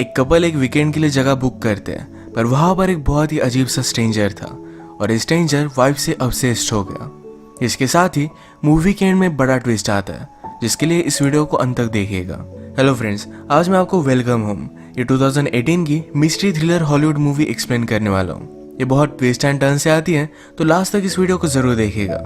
एक कपल एक वीकेंड के लिए जगह बुक करते हैं, पर वहां पर एक बहुत ही अजीब सा स्ट्रेंजर था और स्ट्रेंजर वाइफ से ऑब्सेस्ड हो गया। इसके साथ ही मूवी के एंड में बड़ा ट्विस्ट आता है, जिसके लिए इस वीडियो को अंत तक देखिएगा। हेलो फ्रेंड्स, आज मैं आपको वेलकम होम ये 2018 की mystery thriller Hollywood movie explain करने वाला हूँ। ये बहुत ट्विस्ट एंड टर्न से आती है, तो लास्ट तक इस वीडियो को जरूर देखिएगा।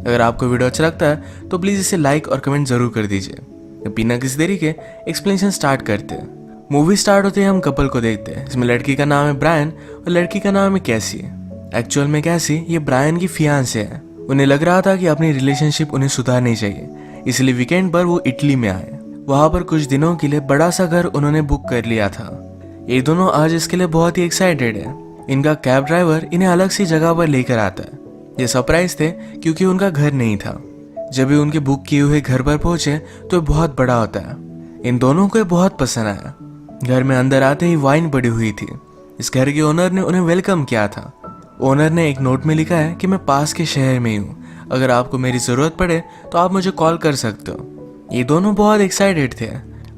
अगर आपको वीडियो अच्छा लगता है तो प्लीज इसे लाइक और कमेंट जरूर कर दीजिए। बिना किसी देरी के एक्सप्लेनेशन स्टार्ट करते हैं। मूवी स्टार्ट होते ही हम कपल को देखते हैं। इसमें लड़की का नाम है ब्रायन और लड़की का नाम है कैसी। एक्चुअल में कैसी ये ब्रायन की फियांसे है। उन्हें लग रहा था कि अपनी रिलेशनशिप उन्हें सुधारनी चाहिए, इसलिए वीकेंड पर वो इटली में आए। वहां पर कुछ दिनों के लिए बड़ा सा घर उन्होंने बुक कर लिया था। ये दोनों आज इसके लिए बहुत ही एक्साइटेड है। इनका कैब ड्राइवर इन्हें अलग सी जगह पर लेकर आता है। ये सरप्राइज थे क्योंकि उनका घर नहीं था। जब भी उनके बुक किए हुए घर पर पहुंचे तो बहुत बड़ा होता है। इन दोनों को बहुत पसंद आया। घर में अंदर आते ही वाइन पड़ी हुई थी। इस घर के ओनर ने उन्हें वेलकम किया था। ओनर ने एक नोट में लिखा है कि मैं पास के शहर में ही हूँ, अगर आपको मेरी जरूरत पड़े तो आप मुझे कॉल कर सकते हो। ये दोनों बहुत एक्साइटेड थे।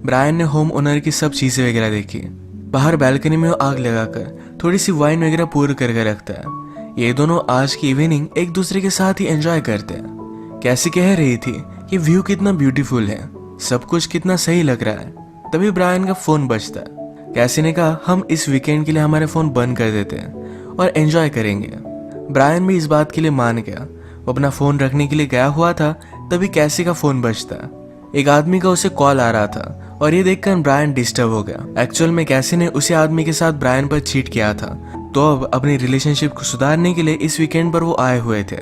ब्रायन ने होम ओनर की सब चीजें वगैरह देखी। बाहर बैल्कनी में वो आग लगाकर थोड़ी सी वाइन वगैरह पूर करके रखता है। ये दोनों आज की इवनिंग एक दूसरे के साथ ही एंजॉय करते हैं। कैसी कह रही थी कि व्यू कितना ब्यूटीफुल है, सब कुछ कितना सही लग रहा है। तभी ब्रायन का फोन बजता है। कैसी ने कहा हम इस वीकेंड के लिए हमारे फोन बंद कर देते हैं और एंजॉय करेंगे। ब्रायन भी इस बात के लिए मान गया। वो अपना फोन रखने के लिए गया हुआ था, तभी कैसी का फोन बजता है। एक आदमी का उसे कॉल आ रहा था और ये देखकर ब्रायन डिस्टर्ब हो गया। एक्चुअल में कैसी ने उसी आदमी के साथ ब्रायन पर चीट किया था, तो अब अपनी रिलेशनशिप को सुधारने के लिए इस वीकेंड पर वो आए हुए थे।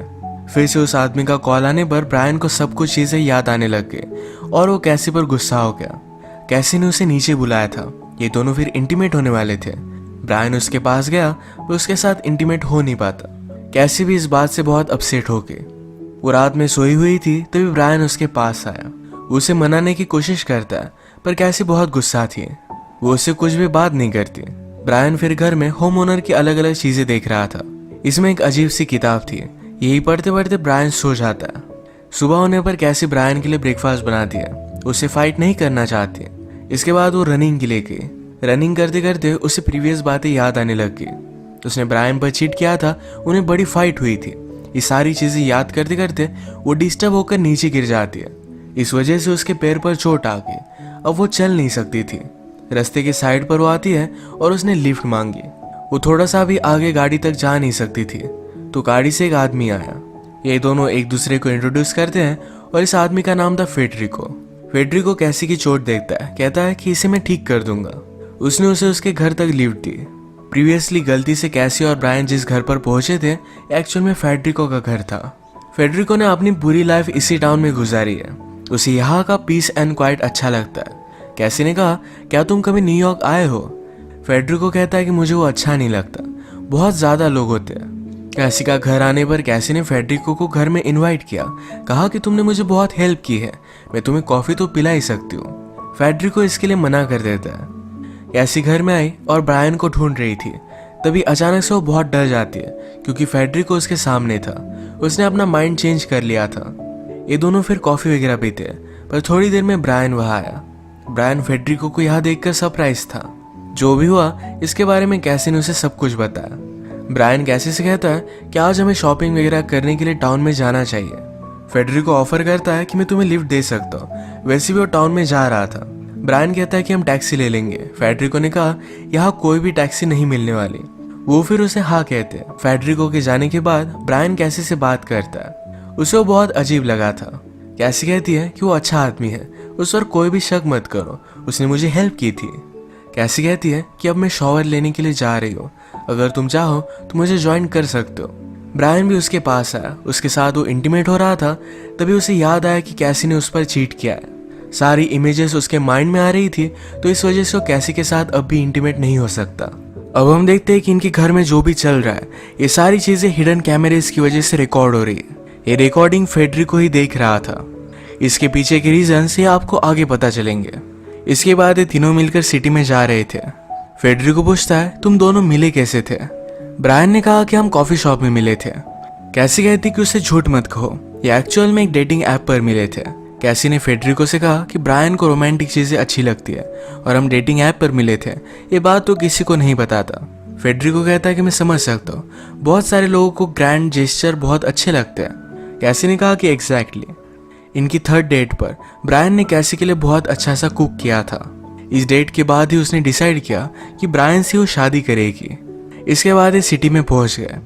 फिर से उस आदमी का कॉल आने पर ब्रायन को सब कुछ चीजें याद आने लग गई और वो कैसी पर गुस्सा हो गया। कैसी ने उसे नीचे बुलाया था। ये दोनों फिर इंटीमेट होने वाले थे। ब्रायन उसके पास गया पर उसके साथ इंटीमेट हो नहीं पाता। कैसी भी इस बात से बहुत अपसेट हो गई। वो रात में सोई हुई थी, तभी ब्रायन उसके पास आया। उसे मनाने की कोशिश करता है, पर कैसी बहुत गुस्सा थी। वो उससे कुछ भी बात नहीं करती। ब्रायन फिर घर में होम ओनर की अलग अलग चीजें देख रहा था। इसमें एक अजीब सी किताब थी। यही पढ़ते पढ़ते ब्रायन सो जाता है। सुबह होने पर कैसी ब्रायन के लिए ब्रेकफास्ट बनाती है। उसे फाइट नहीं करना चाहती। इसके बाद वो रनिंग के लिए गई। रनिंग करते करते उसे प्रीवियस बातें याद आने लग गई। उसने ब्रायन पर चीट किया था, उन्हें बड़ी फाइट हुई थी। ये सारी चीजें याद करते करते वो डिस्टर्ब होकर नीचे गिर जाती है। इस वजह से उसके पैर पर चोट आ गई। अब वो चल नहीं सकती थी। रास्ते के साइड पर वो आती है और उसने लिफ्ट मांगी। वो थोड़ा सा भी आगे गाड़ी तक जा नहीं सकती थी, तो गाड़ी से एक आदमी आया। ये दोनों एक दूसरे को इंट्रोड्यूस करते हैं और इस आदमी का नाम था फेडरिको। फेडरिको कैसी की चोट देखता है, कहता है कि इसे मैं ठीक कर दूंगा। उसने उसे उसके घर तक लिफ्ट दी। प्रीवियसली गलती से कैसी और ब्रायन जिस घर पर पहुंचे थे, एक्चुअल में फेडरिको का घर था। फेडरिको ने अपनी पूरी लाइफ इसी टाउन में गुजारी है। उसे यहाँ का पीस एंड क्वाइट अच्छा लगता है। कैसी ने कहा क्या तुम कभी न्यूयॉर्क आए हो? फेडरिको कहता है कि मुझे वो अच्छा नहीं लगता, बहुत ज्यादा लोग होते हैं। कैसी का घर आने पर कैसी ने फेडरिको को घर में इनवाइट किया। कहा कि तुमने मुझे बहुत हेल्प की है, मैं तुम्हें कॉफी तो पिला ही सकती हूँ। फेडरिको इसके लिए मना कर देता है। कैसी घर में आई और ब्रायन को ढूंढ रही थी। तभी अचानक से वो बहुत डर जाती है, क्योंकि फेडरिको उसके सामने था। उसने अपना माइंड चेंज कर लिया था। ये दोनों फिर कॉफी वगैरह पीते हैं, पर थोड़ी देर में ब्रायन वहां आया। ब्रायन फेडरिको को यहाँ देखकर सरप्राइज था। जो भी हुआ इसके बारे में कैसी ने उसे सब कुछ बताया। ब्रायन कैसी से कहता है कि आज हमें शॉपिंग वगैरह करने के लिए टाउन में जाना चाहिए। फेडरिको ऑफर करता है कि मैं तुम्हें लिफ्ट दे सकता हूँ। वैसे भी वो टाउन में जा रहा था। ब्रायन कहता है कि हम टैक्सी ले लेंगे। फेडरिको ने कहा यहाँ कोई भी टैक्सी नहीं मिलने वाली। वो फिर उसे हाँ कहते हैं। फेडरिको के जाने के बाद ब्रायन कैसी से बात करता है। उसे वो बहुत अजीब लगा था। कैसी कहती है कि वो अच्छा आदमी है, उस पर कोई भी शक मत करो, उसने मुझे हेल्प की थी। कैसी कहती है कि अब मैं शॉवर लेने के लिए जा रही हूँ, अगर तुम चाहो तो मुझे ज्वाइन कर सकते हो। ब्रायन भी उसके पास आया। उसके साथ वो इंटीमेट हो रहा था। तभी उसे याद आया कि कैसी ने उस पर चीट किया है। सारी इमेजेस उसके माइंड में आ रही थी, तो इस वजह से वो कैसी के साथ अब भी इंटीमेट नहीं हो सकता। अब हम देखते हैं कि इनके घर में जो भी चल रहा है, ये सारी चीजें हिडन कैमरेज की वजह से रिकॉर्ड हो रही है। ये रिकॉर्डिंग फेडरिको ही देख रहा था। इसके पीछे के रीजन से आपको आगे पता चलेंगे। इसके बाद ये तीनों मिलकर सिटी में जा रहे थे। फेडरिको पूछता है तुम दोनों मिले कैसे थे? ब्रायन ने कहा कि हम कॉफी शॉप में मिले थे। कैसी कहती कि उसे झूठ मत कहो, ये एक्चुअल में एक डेटिंग ऐप पर मिले थे। कैसी ने फेडरिको से कहा कि ब्रायन को रोमांटिक चीज़ें अच्छी लगती है और हम डेटिंग ऐप पर मिले थे, ये बात तो किसी को नहीं बताता। फेडरिको कहता है कि मैं समझ सकता हूँ, बहुत सारे लोगों को ग्रैंड जेस्चर बहुत अच्छे लगते हैं। कैसी ने कहा कि एग्जैक्टली। इनकी थर्ड डेट पर ब्रायन ने कैसी के लिए बहुत अच्छा सा कुक किया था। इस डेट के बाद ही उसने डिसाइड किया कि ब्रायन से वो शादी करेगी। इसके बाद ये सिटी में पहुंच गए।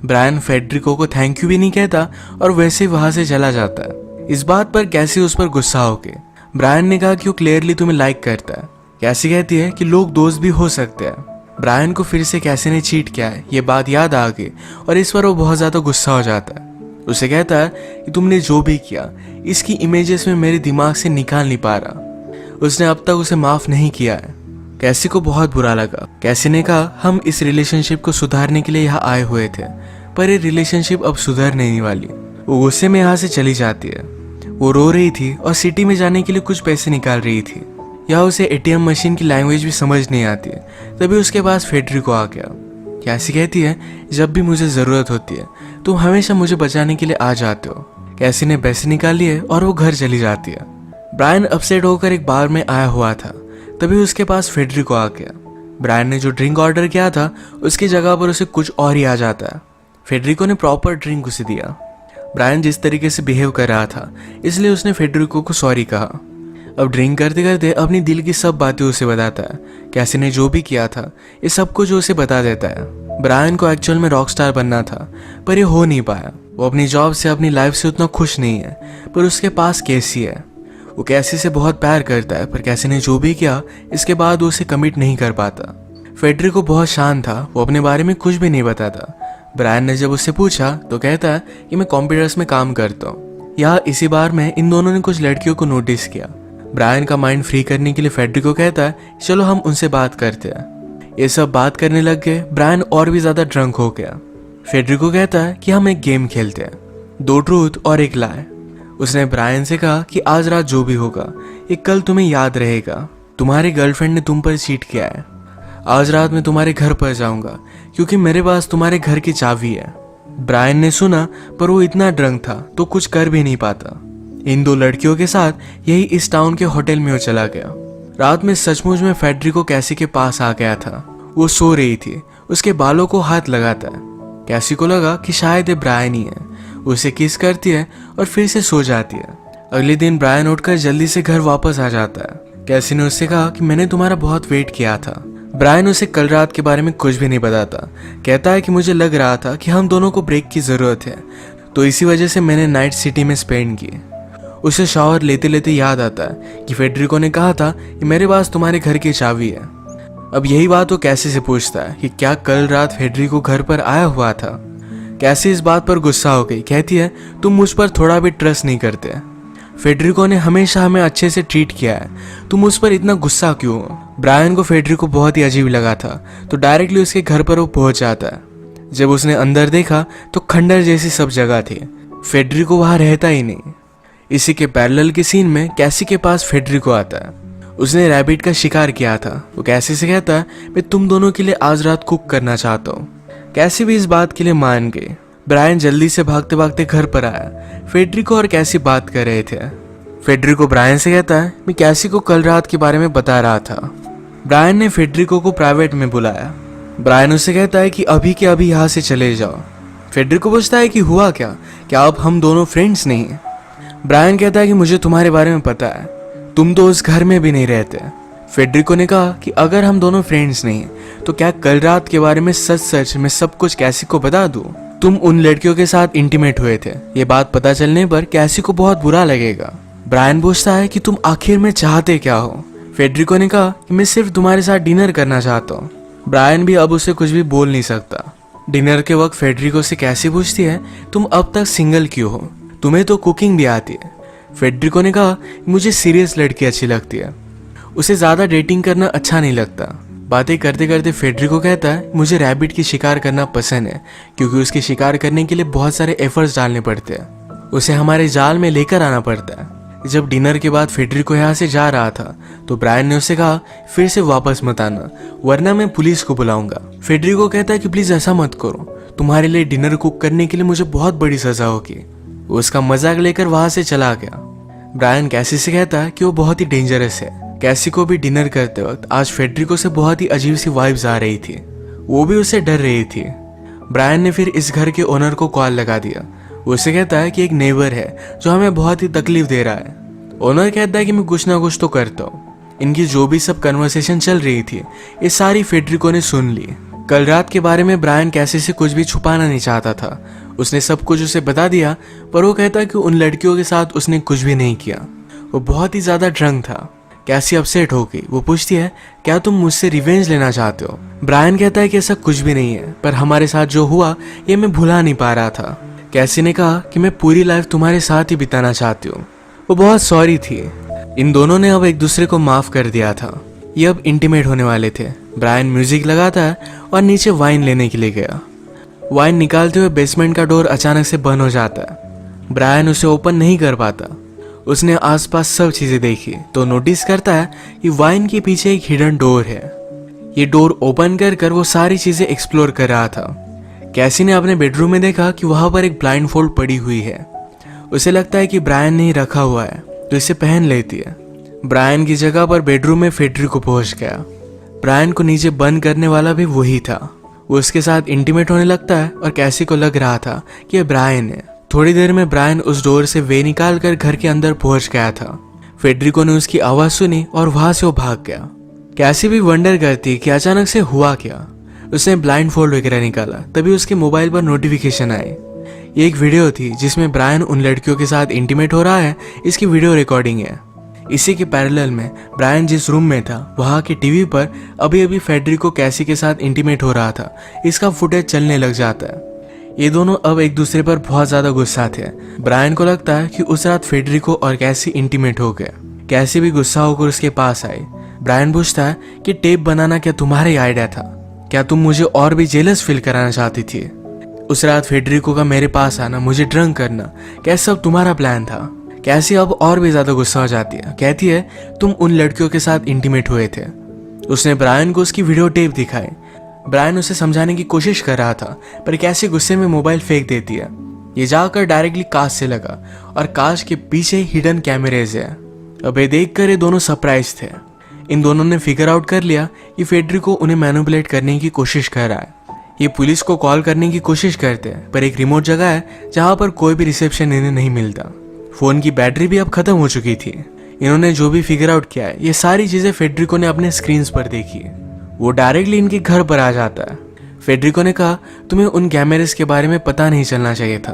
ब्रायन फेडरिको को थैंक यू भी नहीं कहता और वैसे ही वहां से चला जाता है। इस बात पर कैसी उस पर गुस्सा होके ब्रायन ने कहा कि वो क्लियरली तुम्हें लाइक करता है। कैसी कहती है कि लोग दोस्त भी हो सकते हैं। ब्रायन को फिर से कैसी ने चीट किया है ये बात याद आ गई और इस पर वो बहुत ज्यादा गुस्सा हो जाता है। उसे कहता है कि तुमने जो भी किया इसकी इमेजेस में मेरे दिमाग से निकाल नहीं पा रहा। उसने अब तक उसे माफ नहीं किया है। कैसी को बहुत बुरा लगा। कैसी ने कहा हम इस रिलेशनशिप को सुधारने के लिए यहाँ आए हुए थे, पर ये रिलेशनशिप अब सुधर नहीं वाली। वो गुस्से में यहाँ से चली जाती है। वो रो रही थी और सिटी में जाने के लिए कुछ पैसे निकाल रही थी। या उसे एटीएम मशीन की लैंग्वेज भी समझ नहीं आती है। तभी उसके पास फेडरिको आ गया। कैसी कहती है जब भी मुझे जरूरत होती है तुम हमेशा मुझे बचाने के लिए आ जाते हो। कैसी ने पैसे निकाल लिए और वो घर चली जाती है। ब्रायन अपसेट होकर एक बार में आया हुआ था। तभी उसके पास फेडरिको आ गया। ब्रायन ने जो ड्रिंक ऑर्डर किया था उसकी जगह पर उसे कुछ और ही आ जाता है। फेडरिको ने प्रॉपर ड्रिंक उसे दिया। ब्रायन जिस तरीके से बिहेव कर रहा था इसलिए उसने फेडरिको को सॉरी कहा। अब ड्रिंक करते करते अपनी दिल की सब बातें उसे बताता है। कैसी ने जो भी किया था ये सब कुछ उसे बता देता है। ब्रायन को एक्चुअल में रॉक स्टार बनना था पर ये हो नहीं पाया। वो अपनी जॉब से अपनी लाइफ से उतना खुश नहीं है, पर उसके पास कैसी है। वो कैसी से बहुत प्यार करता है, पर कैसी ने जो भी किया इसके बाद वो उसे कमिट नहीं कर पाता। फेडरिको बहुत शांत था, वो अपने बारे में कुछ भी नहीं बताता। ब्रायन ने जब उससे पूछा तो कहता है कि मैं कंप्यूटर्स में काम करता हूँ। यहाँ इसी बार में इन दोनों ने कुछ लड़कियों को नोटिस किया। ब्रायन का माइंड फ्री करने के लिए फेडरिको कहता है चलो हम उनसे बात करते हैं। ये सब बात करने लग गए। ब्रायन और भी ज्यादा ड्रंक हो गया। फेडरिको कहता है कि हम एक गेम खेलते हैं, 2 ट्रूथ और 1 लाई। उसने ब्रायन से कहा कि आज रात जो भी होगा ये कल तुम्हें याद रहेगा। तुम्हारी गर्लफ्रेंड ने तुम पर चीट किया है। आज रात मैं तुम्हारे घर पर जाऊंगा क्योंकि मेरे पास तुम्हारे घर की चाबी है। ब्रायन ने सुना पर वो इतना ड्रंक था तो कुछ कर भी नहीं पाता। इन 2 लड़कियों के साथ यही इस टाउन के होटल में वो चला गया। रात में सचमुच में फेडरिको कैसी के पास आ गया था। वो सो रही थी। उसके बालों को हाथ लगाता है। कैसी को लगा कि शायद ये ब्रायन ही है। उसे किस करती है और फिर से सो जाती है। अगले दिन ब्रायन उठकर जल्दी से घर वापस आ जाता है। कैसी ने उससे कहा कि मैंने तुम्हारा बहुत वेट किया था। ब्रायन उसे कल रात के बारे में कुछ भी नहीं बताता। कहता है कि मुझे लग रहा था कि हम दोनों को ब्रेक की जरूरत है, तो इसी वजह से मैंने नाइट सिटी में स्पेंड की। उसे शावर लेते लेते याद आता है कि फेडरिको ने कहा था कि मेरे पास तुम्हारे घर की चाबी है। अब यही बात वो कैसी से पूछता है कि क्या कल रात फेडरिको घर पर आया हुआ था। कैसी इस बात पर गुस्सा हो गई। कहती है तुम मुझ पर थोड़ा भी ट्रस्ट नहीं करते। फेडरिको ने हमेशा हमें अच्छे से ट्रीट किया है, तुम उस पर इतना गुस्सा क्यों हो। ब्रायन को फेडरिको बहुत ही अजीब लगा था तो डायरेक्टली उसके घर पर वो पहुंच जाता है। जब उसने अंदर देखा तो खंडर जैसी सब जगह थी। फेडरिको वहां रहता ही नहीं। इसी के पैरेलल के सीन में कैसी के पास फेडरिको आता है। उसने रैबिट का शिकार किया था। वो कैसी से कहता है मैं तुम दोनों के लिए आज रात कुक करना चाहता हूँ। कैसी भी इस बात के लिए मान गई। ब्रायन जल्दी से भागते भागते घर पर आया। फेडरिको और कैसी बात कर रहे थे। फेडरिको ब्रायन से कहता है मैं कैसी को कल रात के बारे में बता रहा था। ब्रायन ने फेडरिको को प्राइवेट में बुलाया। ब्रायन उससे कहता है कि अभी के अभी यहाँ से चले जाओ। फेडरिको पूछता है कि हुआ क्या अब हम दोनों फ्रेंड्स नहीं हैं। ब्रायन कहता है कि मुझे तुम्हारे बारे में पता है, तुम तो उस घर में भी नहीं रहते। फेडरिको ने कहा कि अगर हम दोनों फ्रेंड्स नहीं हैं तो क्या कल रात के बारे में सच मैं सब कुछ कैसी को बता दूं। तुम उन लड़कियों के साथ इंटीमेट हुए थे, ये बात पता चलने पर कैसी को बहुत बुरा लगेगा। ब्रायन पूछता है कि तुम आखिर में चाहते क्या हो। फेडरिको ने कहा कि मैं सिर्फ तुम्हारे साथ डिनर करना चाहता हूँ। ब्रायन भी अब उसे कुछ भी बोल नहीं सकता। डिनर के वक्त फेडरिको से कैसी पूछती है तुम अब तक सिंगल क्यों हो, तुम्हें तो कुकिंग भी आती है। फेडरिको ने कहा मुझे सीरियस लड़की अच्छी लगती है, उसे ज्यादा डेटिंग करना अच्छा नहीं लगता। बातें करते करते फेडरिको कहता है मुझे रैबिट की शिकार करना पसंद है क्योंकि उसकी शिकार करने के लिए बहुत सारे एफर्ट्स डालने पड़ते हैं। उसे हमारे जाल में लेकर आना पड़ता है। जब डिनर के बाद फेडरिको यहाँ से जा रहा था तो ब्रायन ने उससे कहा फिर से वापस मत आना वरना मैं पुलिस को बुलाऊंगा। फेडरिको कहता है कि प्लीज ऐसा मत करो, तुम्हारे लिए डिनर कुक करने के लिए मुझे बहुत बड़ी सजा होगी। वो उसका मजाक लेकर वहां से चला गया। ब्रायन कैसी से कहता है कि वो बहुत ही डेंजरस है। कैसी को भी डिनर करते वक्त आज फेडरिको से बहुत ही अजीब सी वाइब्स आ रही थी, वो भी उससे डर रही थी। ब्रायन ने फिर इस घर के ओनर को कॉल लगा दिया। वो उसे कहता है कि एक नेबर है जो हमें बहुत ही तकलीफ दे रहा है। ओनर कहता है कि मैं कुछ ना कुछ तो करता हूँ। इनकी जो भी सब कन्वर्सेशन चल रही थी ये सारी फेडरिको ने सुन ली। कल रात के बारे में ब्रायन कैसी से कुछ भी छुपाना नहीं चाहता था। उसने सब कुछ उसे बता दिया, पर वो कहता है कि उन लड़कियों के साथ उसने कुछ भी नहीं किया। वो बहुत ही ज्यादा ड्रंक था। कैसी अपसेट हो गई। वो पूछती है, क्या तुम मुझसे रिवेंज लेना चाहते हो? ब्रायन कहता है कि ऐसा कुछ भी नहीं है, पर हमारे साथ जो हुआ ये मैं भुला नहीं पा रहा था। कैसी ने कहा कि मैं पूरी लाइफ तुम्हारे साथ ही बिताना चाहती हूँ। वो बहुत सॉरी थी। इन दोनों ने अब एक दूसरे को माफ कर दिया था। ये अब इंटीमेट होने वाले थे। ब्रायन म्यूजिक लगाता है और नीचे वाइन लेने के लिए गया। वाइन निकालते हुए बेसमेंट का डोर अचानक से बंद हो जाता है। ब्रायन उसे ओपन नहीं कर पाता। उसने आसपास सब चीजें देखी तो नोटिस करता है कि वाइन के पीछे एक हिडन डोर है। ये डोर ओपन कर वो सारी चीजें एक्सप्लोर कर रहा था। कैसी ने अपने बेडरूम में देखा कि वहां पर एक ब्लाइंड फोल्ड पड़ी हुई है। उसे लगता है कि ब्रायन ने ही रखा हुआ है तो इसे पहन लेती है। ब्रायन की जगह पर बेडरूम में फेडरिको पहुंच गया। ब्रायन को नीचे बंद करने वाला भी वही था। वो उसके साथ इंटीमेट होने लगता है और कैसी को लग रहा था कि यह ब्रायन है। थोड़ी देर में ब्रायन उस डोर से वे निकाल कर घर के अंदर पहुंच गया था। फेडरिको ने उसकी आवाज सुनी और वहां से वो भाग गया। कैसी भी वंडर करती कि अचानक से हुआ क्या। उसने ब्लाइंड फोल्ड वगैरह निकाला, तभी उसके मोबाइल पर नोटिफिकेशन आई। ये एक वीडियो थी जिसमें ब्रायन उन लड़कियों के साथ इंटीमेट हो रहा है। इसकी वीडियो रिकॉर्डिंग है। इसी के पैरेलल में ब्रायन जिस रूम में था वहां की टीवी पर अभी अभी फेडरिको कैसी के साथ इंटीमेट हो रहा था, इसका फुटेज चलने लग जाता है। ये दोनों अब एक दूसरे पर बहुत ज्यादा गुस्सा थे। ब्रायन को लगता है कि उस रात फेडरिको और कैसी इंटीमेट हो गए। कैसी भी गुस्सा होकर उसके पास आई। ब्रायन पूछता है कि टेप बनाना क्या तुम्हारा ही आइडिया था? क्या तुम मुझे और भी जेलस फील कराना चाहती थी? उस रात फेडरिको का मेरे पास आना, मुझे ड्रंक करना, क्या सब तुम्हारा प्लान था? कैसी अब और भी ज्यादा गुस्सा हो जाती है। कहती है, तुम उन लड़कियों के साथ इंटीमेट हुए थे। उसने ब्रायन को उसकी वीडियो टेप दिखाई। ब्रायन उसे समझाने की कोशिश कर रहा था, पर कैसी गुस्से में मोबाइल फेंक देती है। ये जाकर डायरेक्टली कांच से लगा और कांच के पीछे हिडन कैमरेज है। अब ये देखकर ये दोनों सरप्राइज थे। इन दोनों ने फिगर आउट कर लिया कि फेडरिको उन्हें मैनिपुलेट करने की कोशिश कर रहा है। ये पुलिस को कॉल करने की कोशिश करते हैं, पर एक रिमोट जगह है जहां पर कोई भी रिसेप्शन इन्हें नहीं मिलता। फोन की बैटरी भी अब खत्म हो चुकी थी। इन्होंने जो भी फिगर आउट किया है ये सारी चीजें फेडरिको ने अपने स्क्रीन पर देखी। वो डायरेक्टली इनके घर पर आ जाता है। फेडरिको ने कहा, तुम्हें उन कैमरेज के बारे में पता नहीं चलना चाहिए था।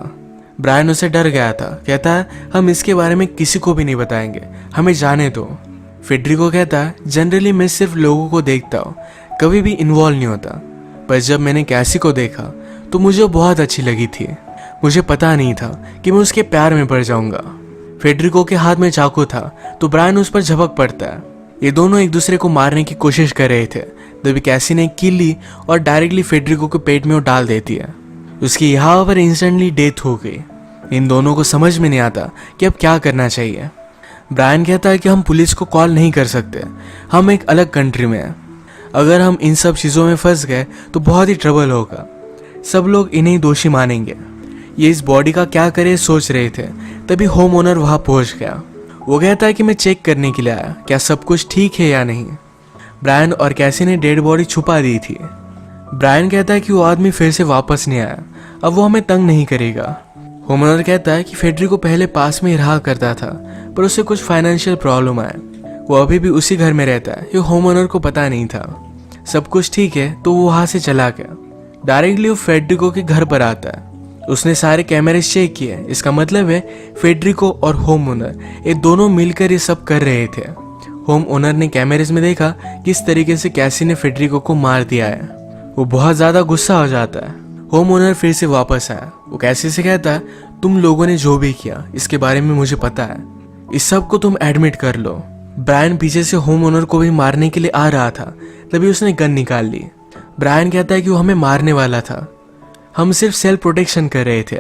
ब्रायन उसे डर गया था। कहता है, हम इसके बारे में किसी को भी नहीं बताएंगे, हमें जाने दो। फेडरिको कहता है, जनरली मैं सिर्फ लोगों को देखता हूँ, कभी भी इन्वॉल्व नहीं होता, पर जब मैंने कैसी को देखा तो मुझे बहुत अच्छी लगी थी। मुझे पता नहीं था कि मैं उसके प्यार में पड़ जाऊंगा। फेडरिको के हाथ में चाकू था तो ब्रायन उस पर झपक पड़ता है। ये दोनों एक दूसरे को मारने की कोशिश कर रहे थे, तभी कैसी ने कील ली और डायरेक्टली फेडरिको के पेट में वो डाल देती है। उसकी यहाँ पर इंस्टेंटली डेथ हो गई। इन दोनों को समझ में नहीं आता कि अब क्या करना चाहिए। ब्रायन कहता है कि हम पुलिस को कॉल नहीं कर सकते, हम एक अलग कंट्री में हैं। अगर हम इन सब चीज़ों में फंस गए तो बहुत ही ट्रबल होगा। सब लोग इन्हें दोषी मानेंगे। ये इस बॉडी का क्या करे सोच रहे थे, तभी होम ओनर वहां पहुंच गया। वो कहता है कि मैं चेक करने के लिए आया, क्या सब कुछ ठीक है या नहीं। ब्रायन और कैसी ने डेड बॉडी छुपा दी थी। ब्रायन कहता है कि वो आदमी फिर से वापस नहीं आया, अब वो हमें तंग नहीं करेगा। होम ओनर कहता है कि फेडरिको पहले पास में ही रहा करता था, पर उसे कुछ फाइनेंशियल प्रॉब्लम आया। वो अभी भी उसी घर में रहता है। ये होम ओनर को पता नहीं था। सब कुछ ठीक है तो वो वहां से चला गया। डायरेक्टली वो फेडरिको के घर पर आता है। उसने सारे कैमरेज चेक किए। इसका मतलब है फेडरिको और होम ओनर ये दोनों मिलकर ये सब कर रहे थे। होम ओनर ने कैमरेज में देखा किस तरीके से कैसी ने फेडरिको को मार दिया है। वो बहुत ज्यादा गुस्सा हो जाता है। होम ओनर फिर से वापस आया। वो कैसी से कहता है, तुम लोगों ने जो भी किया इसके बारे में मुझे पता है, इस सब को तुम एडमिट कर लो। ब्रायन पीछे से होम ओनर को भी मारने के लिए आ रहा था, तभी उसने गन निकाल ली। ब्रायन कहता है कि वो हमें मारने वाला था, हम सिर्फ सेल्फ प्रोटेक्शन कर रहे थे।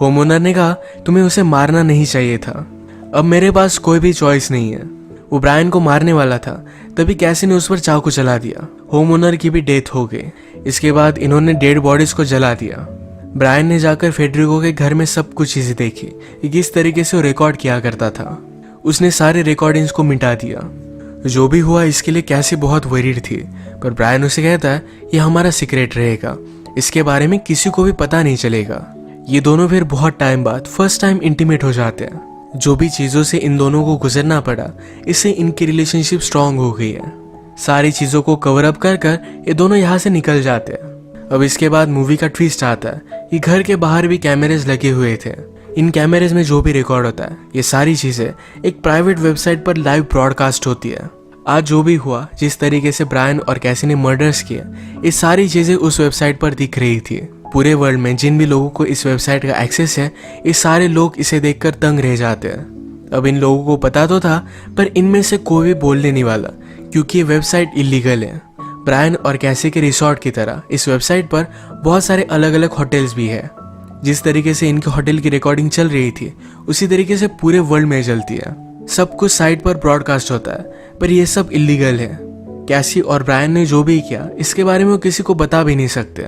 होम ओनर ने कहा, तुम्हें उसे मारना नहीं चाहिए था, अब मेरे पास कोई भी चॉइस नहीं है। वो ब्रायन को मारने वाला था, तभी कैसी ने उस पर चाकू चला दिया। होम ओनर की भी डेथ हो गई। इसके बाद इन्होंने डेड बॉडीज को जला दिया। ब्रायन ने जाकर फेडरिको के घर में सब कुछ चीजें देखी कि किस तरीके से वो रिकॉर्ड किया करता था। उसने सारे रिकॉर्डिंग्स को मिटा दिया। जो भी हुआ इसके लिए कैसी बहुत वरीड थी, पर ब्रायन उसे कहता है ये हमारा सीक्रेट रहेगा, इसके बारे में किसी को भी पता नहीं चलेगा। ये दोनों फिर बहुत टाइम बाद फर्स्ट टाइम इंटीमेट हो जाते हैं। जो भी चीज़ों से इन दोनों को गुजरना पड़ा, इससे इनकी रिलेशनशिप स्ट्रांग हो गई है। सारी चीज़ों को कवर अप कर कर ये दोनों यहाँ से निकल जाते हैं। अब इसके बाद मूवी का ट्विस्ट आता है कि घर के बाहर भी कैमरेज लगे हुए थे। इन कैमरेज में जो भी रिकॉर्ड होता है, ये सारी चीज़ें एक प्राइवेट वेबसाइट पर लाइव ब्रॉडकास्ट होती है। आज जो भी हुआ, जिस तरीके से ब्रायन और कैसी ने मर्डर्स किए, ये सारी चीज़ें उस वेबसाइट पर दिख रही थी। पूरे वर्ल्ड में जिन भी लोगों को इस वेबसाइट का एक्सेस है, ये सारे लोग इसे देखकर दंग रह जाते हैं। अब इन लोगों को पता तो था, पर इनमें से कोई भी बोलने नहीं वाला, क्योंकि ये वेबसाइट इलीगल है। ब्रायन और कैसी के रिसोर्ट की तरह इस वेबसाइट पर बहुत सारे अलग अलग होटल्स भी है। जिस तरीके से इनके होटल की रिकॉर्डिंग चल रही थी, उसी तरीके से पूरे वर्ल्ड में चलती है। सब कुछ साइट पर ब्रॉडकास्ट होता है, पर यह सब इलीगल है। कैसी और ब्रायन ने जो भी किया, इसके बारे में वो किसी को बता भी नहीं सकते।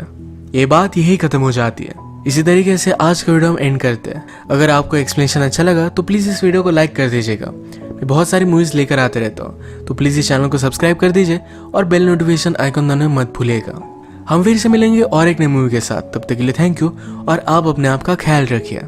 ये बात यही खत्म हो जाती है। इसी तरीके से आज का वीडियो हम एंड करते हैं। अगर आपको एक्सप्लेनेशन अच्छा लगा तो प्लीज़ इस वीडियो को लाइक कर दीजिएगा। मैं बहुत सारी मूवीज़ लेकर आते रहता हूँ, तो प्लीज़ इस चैनल को सब्सक्राइब कर दीजिए और बेल नोटिफिकेशन आइकन दबाना मत भूलिएगा। हम फिर से मिलेंगे और एक नई मूवी के साथ। तब तक के लिए थैंक यू और आप अपने आप का ख्याल रखिए।